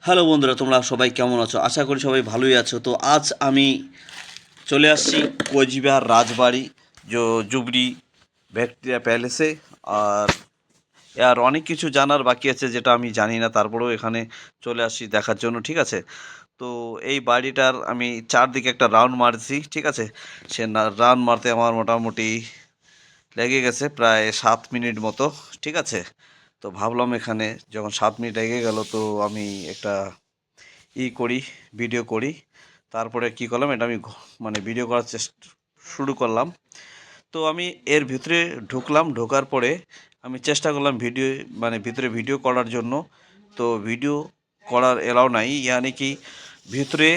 Hello বন্ধুরা, তোমরা সবাই কেমন আছো? আশা করি সবাই ভালোই আছো। তো আজ আমি চলে আসছি কোচবিহার রাজবাড়ি জুবলি ভিক্টোরিয়া প্যালেসে। আর আর অনেক কিছু জানার বাকি আছে যেটা আমি জানি না, তারপরেও এখানে চলে আসছি দেখার জন্য, ঠিক আছে? তো এই বাড়িটার আমি চারদিকে একটা রাউন্ড মারছি, ঠিক আছে? সে রাউন্ড মারতে আমার মোটামুটি লেগে গেছে প্রায় 7 মিনিট মতো, ঠিক আছে? তো ভাবলাম এখানে যখন 7 মিনিট লেগে গেল, তো আমি একটা করি, ভিডিও করি। তারপরে কি করলাম, এটা আমি মানে ভিডিও করার চেষ্টা শুরু করলাম। তো আমি এর ভিতরে ঢুকলাম, ঢোকার পরে আমি চেষ্টা করলাম ভিডিও মানে ভিতরে ভিডিও করার জন্য। তো ভিডিও করার এলাও নাই, ইয়ানি কি ভিতরে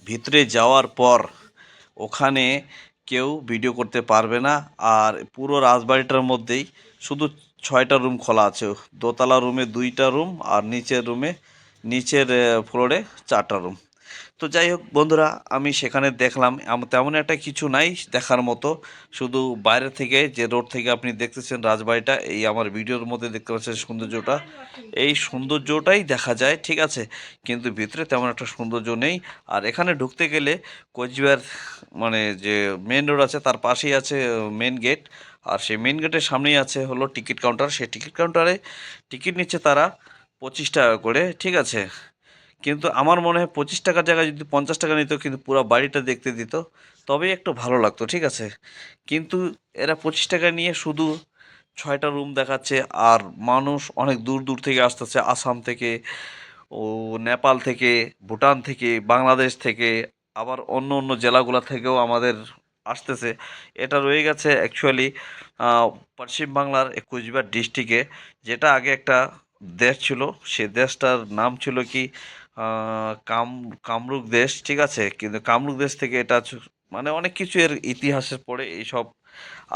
ভিতরে যাওয়ার পর ওখানে কেউ ভিডিও করতে পারবে না। আর পুরো রাজবাড়িটার মধ্যেই শুধু 6টা রুম খোলা আছে। দোতলা রুমে 2টা রুম, আর নিচের ফ্লোরে 4টা রুম। তো যাই হোক বন্ধুরা, আমি সেখানে দেখলাম তেমন একটা কিছু নাই দেখার মতো। শুধু বাইরে থেকে যে রোড থেকে আপনি দেখতেছেন রাজবাড়িটা, এই আমার ভিডিওর মধ্যে দেখতে পাচ্ছেন সৌন্দর্যটা, এই সৌন্দর্যটাই দেখা যায়, ঠিক আছে? কিন্তু ভিতরে তেমন একটা সৌন্দর্য নেই। আর এখানে ঢুকতে গেলে কোচবিহার মানে যে মেন রোড আছে তার পাশেই আছে মেন গেট। আর সেই মেন গেটের সামনেই আছে হলো টিকিট কাউন্টার। সেই টিকিট কাউন্টারে টিকিট নিচ্ছে তারা 25 টাকা করে, ঠিক আছে? কিন্তু আমার মনে হয় 25 টাকার জায়গায় যদি 50 টাকা নিত, কিন্তু পুরো বাড়িটা দেখতে দিত, তবেই একটু ভালো লাগতো, ঠিক আছে? কিন্তু এরা 25 টাকা নিয়ে শুধু 6টা রুম দেখাচ্ছে। আর মানুষ অনেক দূর দূর থেকে আসতেছে, আসাম থেকে, ও নেপাল থেকে, ভুটান থেকে, বাংলাদেশ থেকে, আবার অন্য অন্য জেলাগুলো থেকেও আমাদের আসতেছে। এটা রয়ে গেছে অ্যাকচুয়ালি পশ্চিম বাংলার কোচবিহার ডিস্ট্রিক্টে, যেটা আগে একটা দেশ ছিল। সে দেশটার নাম ছিল কি কামরূপ দেশ, ঠিক আছে? কিন্তু কামরূপ দেশ থেকে এটা মানে অনেক কিছু এর ইতিহাসের পরে এইসব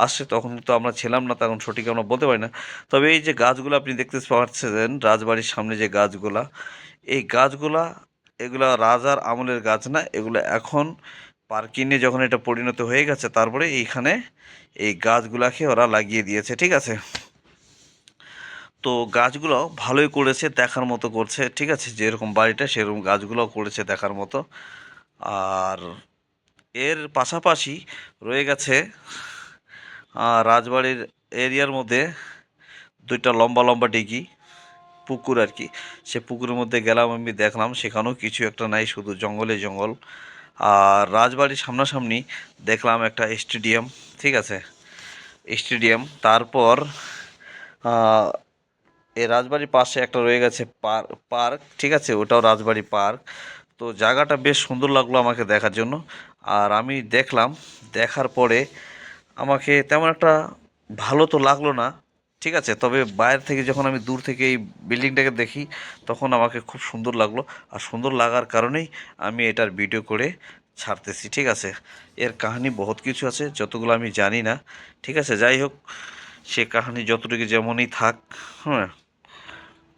আসছে। তখন তো আমরা ছিলাম না, তখন সঠিক আমরা বলতে পারি না। তবে এই যে গাছগুলো আপনি দেখতে পাচ্ছেন রাজবাড়ির সামনে, যে গাছগুলা, এই গাছগুলা, এগুলা রাজার আমলের গাছ না, এগুলো এখন পার্কিংয়ে যখন এটা পরিণত হয়ে গেছে, তারপরে এইখানে এই গাছগুলাকে ওরা লাগিয়ে দিয়েছে, ঠিক আছে? তো গাছগুলো ভালোই করেছে, দেখার মতো করছে, ঠিক আছে? যেরকম বাড়িটা সেরকম গাছগুলোও করেছে দেখার মতো। আর এর পাশাপাশি রয়ে গেছে রাজবাড়ির এরিয়ার মধ্যে 2টা লম্বা লম্বা ডিগি পুকুর আর কি। সে পুকুরের মধ্যে গেলাম, আমি দেখলাম সেখানেও কিছু একটা নাই, শুধু জঙ্গলে জঙ্গল। আর রাজবাড়ির সামনাসামনি দেখলাম একটা স্টেডিয়াম, ঠিক আছে? স্টেডিয়াম, তারপর এই রাজবাড়ির পাশে একটা রয়ে গেছে পার্ক, ঠিক আছে? ওটাও রাজবাড়ি পার্ক। তো জায়গাটা বেশ সুন্দর লাগলো আমাকে দেখার জন্য। আর আমি দেখলাম, দেখার পরে আমাকে তেমন একটা ভালো তো লাগলো না, ঠিক আছে? তবে বাইরে থেকে যখন আমি দূর থেকে এই বিল্ডিংটাকে দেখি, তখন আমাকে খুব সুন্দর লাগলো। আর সুন্দর লাগার কারণেই আমি এটার ভিডিও করে ছাড়তেছি, ঠিক আছে? এর কাহিনী বহুত কিছু আছে, যতগুলো আমি জানি না, ঠিক আছে? যাই হোক, সে কাহিনী যতটুকু যেমনই থাক, হ্যাঁ।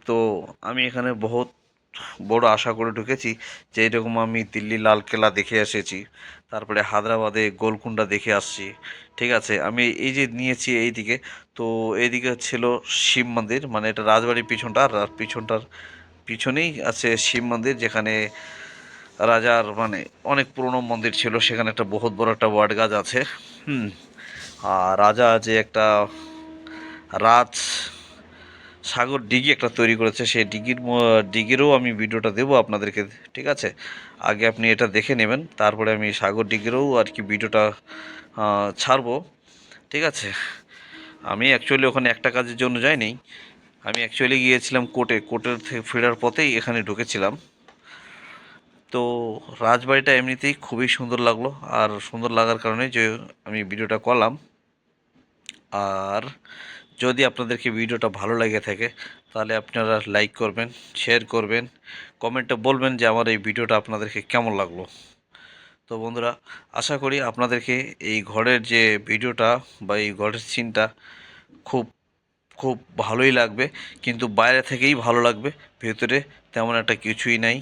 তো আমি এখানে বহুত বড় আশা করে ঢুকেছি যে এরকম আমি দিল্লি লাল কেল্লা দেখে এসেছি, তারপরে হায়দ্রাবাদে গোলকুন্ডা দেখে আসছি, ঠিক আছে? আমি এই যে নিয়েছি এইদিকে, তো এইদিকে ছিল শিব মন্দির, মানে এটা রাজবাড়ির পিছনটা, আর পিছনেই আছে শিব মন্দির, যেখানে রাজার মানে অনেক পুরনো মন্দির ছিল। সেখানে একটা বহুত বড় একটা বট গাছ আছে। হুম। আর রাজা যে একটা রাজ সাগর ডিগি একটা তৈরি করেছে, সেই ডিগিরও আমি ভিডিওটা দেবো আপনাদেরকে, ঠিক আছে? আগে আপনি এটা দেখে নেবেন, তারপরে আমি সাগর ডিগিরও আর কি ভিডিওটা ছাড়বো, ঠিক আছে? আমি অ্যাকচুয়ালি ওখানে একটা কাজের জন্য যাইনি। আমি অ্যাকচুয়ালি গিয়েছিলাম কোর্টের থেকে ফেরার পথেই এখানে ঢুকেছিলাম। তো রাজবাড়িটা এমনিতেই খুবই সুন্দর লাগলো, আর সুন্দর লাগার কারণে যে আমি ভিডিওটা করলাম। আর যদি আপনাদেরকে ভিডিওটা ভালো লেগে থাকে, তাহলে আপনারা লাইক করবেন, শেয়ার করবেন, কমেন্টে বলবেন যে আমার এই ভিডিওটা আপনাদেরকে কেমন লাগলো। তো বন্ধুরা, আশা করি আপনাদেরকে এই ঘরের যে ভিডিওটা বা এই ঘরের সিনটা খুব খুব ভালোই লাগবে। কিন্তু বাইরে থেকেই ভালো লাগবে, ভেতরে তেমন একটা কিছুই নাই,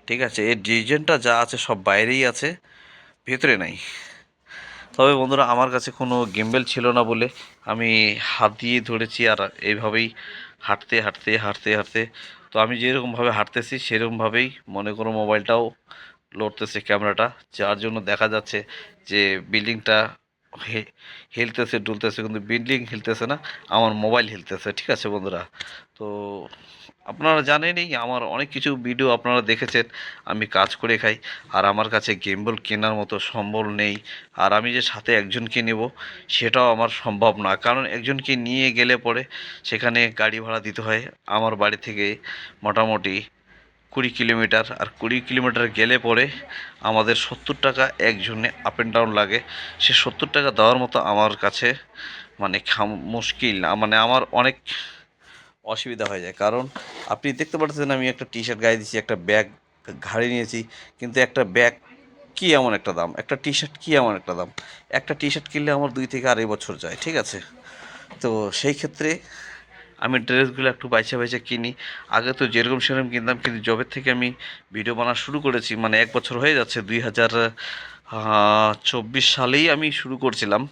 ঠিক আছে? এর ডিজাইনটা যা আছে সব বাইরেই আছে, ভেতরে নাই। তবে বন্ধুরা, আমার কাছে কোনো গিম্বেল ছিল না বলে আমি হাত দিয়ে ধরেছি, আর এইভাবেই হাঁটতে হাঁটতে হাঁটতে হাঁটতে তো আমি যেরকমভাবে হাঁটতেছি সেরকমভাবেই মনে করো মোবাইলটাও লড়তেছে ক্যামেরাটা, যার জন্য দেখা যাচ্ছে যে বিল্ডিংটা হিলতেছে ডুলতেছে, কিন্তু বিল্ডিং হিলতেছে না, আমার মোবাইল হিলতেছে। ঠিক আছে বন্ধুরা, তো আপনারা জানেনই আমার অনেক কিছু ভিডিও আপনারা দেখেছেন, আমি কাজ করে খাই, আর আমার কাছে গেমবল কেনার মতো সম্বল নেই। আর আমি যে সাথে একজনকে নেব সেটাও আমার সম্ভব না, কারণ একজনকে নিয়ে গেলে পরে সেখানে গাড়ি ভাড়া দিতে হয় আমার বাড়ি থেকে মোটামুটি 20 কিলোমিটার, আর 20 কিলোমিটার গেলে পরে আমাদের 70 টাকা একজনে আপ অ্যান্ড ডাউন লাগে। সে 70 টাকা দেওয়ার মতো আমার কাছে মানে মুশকিল, মানে আমার অনেক অসুবিধা হয়ে যায়। কারণ আপনি দেখতে পাচ্ছেন আমি একটা টি শার্ট গায়ে দিয়েছি, একটা ব্যাগ ঘাড়ে নিয়েছি, কিন্তু একটা ব্যাগ কী এমন একটা দাম, একটা টি শার্ট কী এমন একটা দাম। একটা টি শার্ট কিনলে আমার 2 থেকে 2.5 বছর যায়। ঠিক আছে, তো সেই ক্ষেত্রে আমি ড্রেসগুলো একটু বাইছে বাইছে কিনি। আগে তো যেরকম সেরকম কিনতাম, কিন্তু যবে থেকে আমি ভিডিও বানানো শুরু করেছি, মানে 1 বছর হয়ে যাচ্ছে, 2024 সালেই আমি শুরু করছিলাম।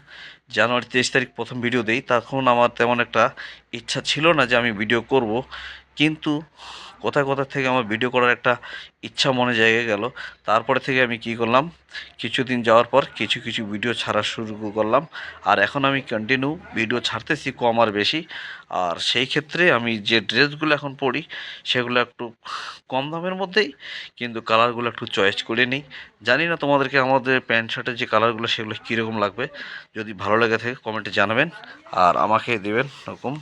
জানুয়ারি 23 তারিখ প্রথম ভিডিও দেই, তখন আমার তেমন একটা ইচ্ছা ছিল না যে আমি ভিডিও করব, কিন্তু কোথায় কোথা থেকে আমার ভিডিও করার একটা ইচ্ছা মনে জেগে গেল। তারপরে থেকে আমি কি করলাম, কিছুদিন যাওয়ার পর কিছু কিছু ভিডিও ছাড়া শুরু করলাম, আর এখন আমি কন্টিনিউ ভিডিও ছাড়তেছি, কম আর বেশি। আর সেই ক্ষেত্রে আমি যে ড্রেসগুলো এখন পরি সেগুলো একটু কম দামের মধ্যেই, কিন্তু কালারগুলো একটু চয়েস করে নিই। জানি না তোমাদেরকে আমাদের প্যান্ট শার্টের যে কালারগুলো সেগুলো কীরকম লাগবে, যদি ভালো লেগে থাকে কমেন্টে জানাবেন আর আমাকে দেবেন এরকম